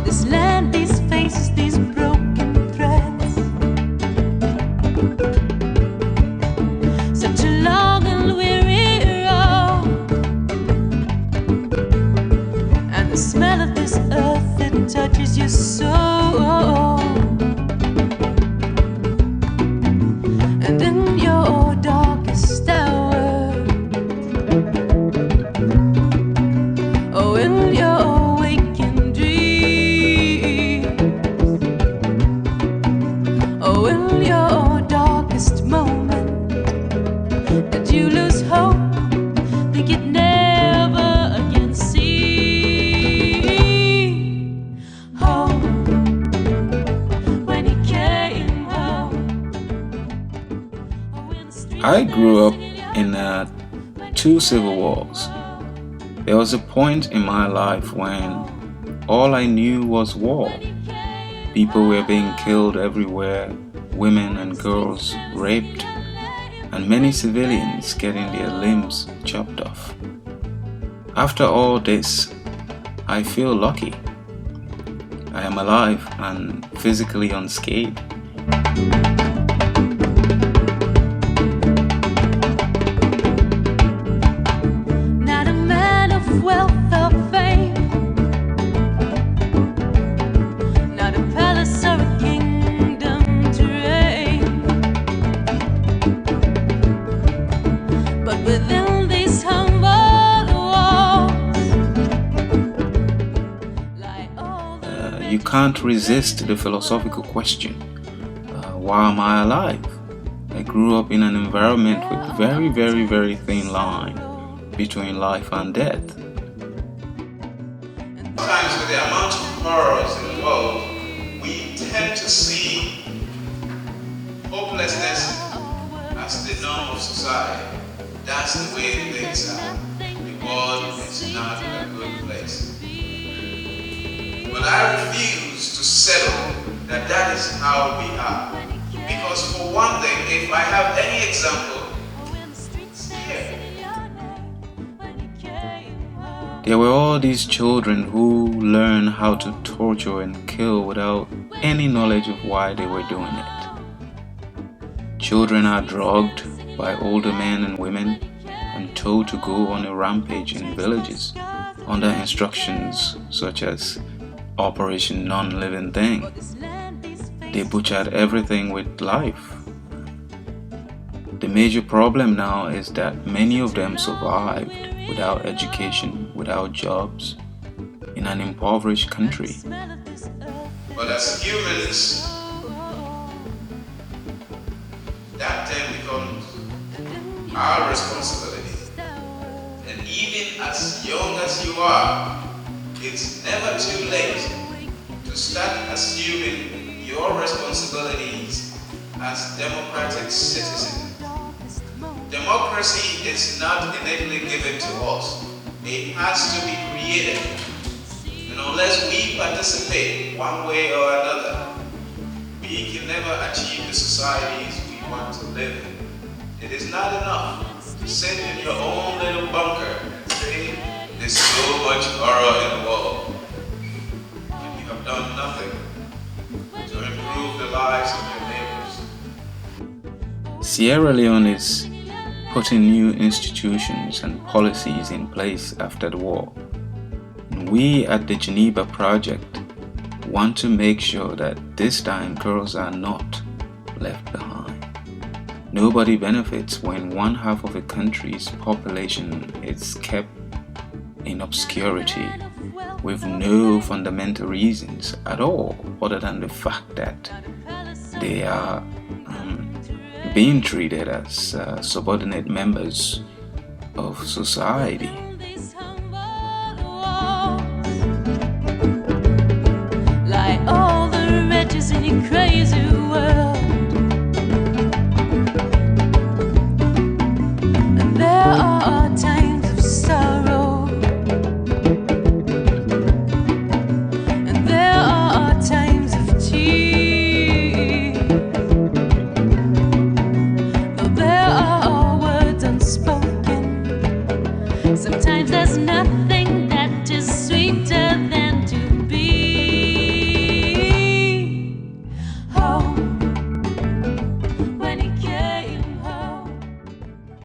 this land, these faces, these broken threads. Such a long and weary road, and the smell of this earth, it touches your soul. And in your darkest hour, oh, in your waking dreams, oh, in your darkest moment, did you lose hope? Think it never again see hope when you came home. Oh, in the streets I grew up in 2 civil wars. There was a point in my life when all I knew was war. People were being killed everywhere, women and girls raped, and many civilians getting their limbs chopped off. After all this, I feel lucky. I am alive and physically unscathed. not a man of wealth or fame, not a palace or a kingdom to reign, but within these humble walls lie all the You can't resist the philosophical question, why am I alive? I grew up in an environment with very, very, very thin line between life and death. Sometimes with the amount of horrors in the world, we tend to see hopelessness as the norm of society. That's the way things are. The world is not a good place. But I refuse to settle that that is how we are. Because for one thing, if I have any example, here. There were all these children who learned how to torture and kill without any knowledge of why they were doing it. Children are drugged by older men and women and told to go on a rampage in villages under instructions such as Operation Non-Living Thing. They butchered everything with life. The major problem now is that many of them survived without education, without jobs, in an impoverished country. But as humans, that then becomes our responsibility. And even as young as you are, it's never too late to start assuming your responsibilities as democratic citizens. Democracy is not innately given to us. It has to be created. And unless we participate one way or another, we can never achieve the societies we want to live in. It is not enough to sit in your own little bunker and say, there's so much horror in the world, and you have done nothing to improve the lives of your neighbors. Sierra Leone is putting new institutions and policies in place after the war. And we at the Jeneba Project want to make sure that this time girls are not left behind. Nobody benefits when one half of a country's population is kept in obscurity with no fundamental reasons at all other than the fact that they are being treated as subordinate members of society. like all the wretches in your crazy world. And there are times of sorrow, and there are times of tears. Though there are words unspoken, sometimes there's nothing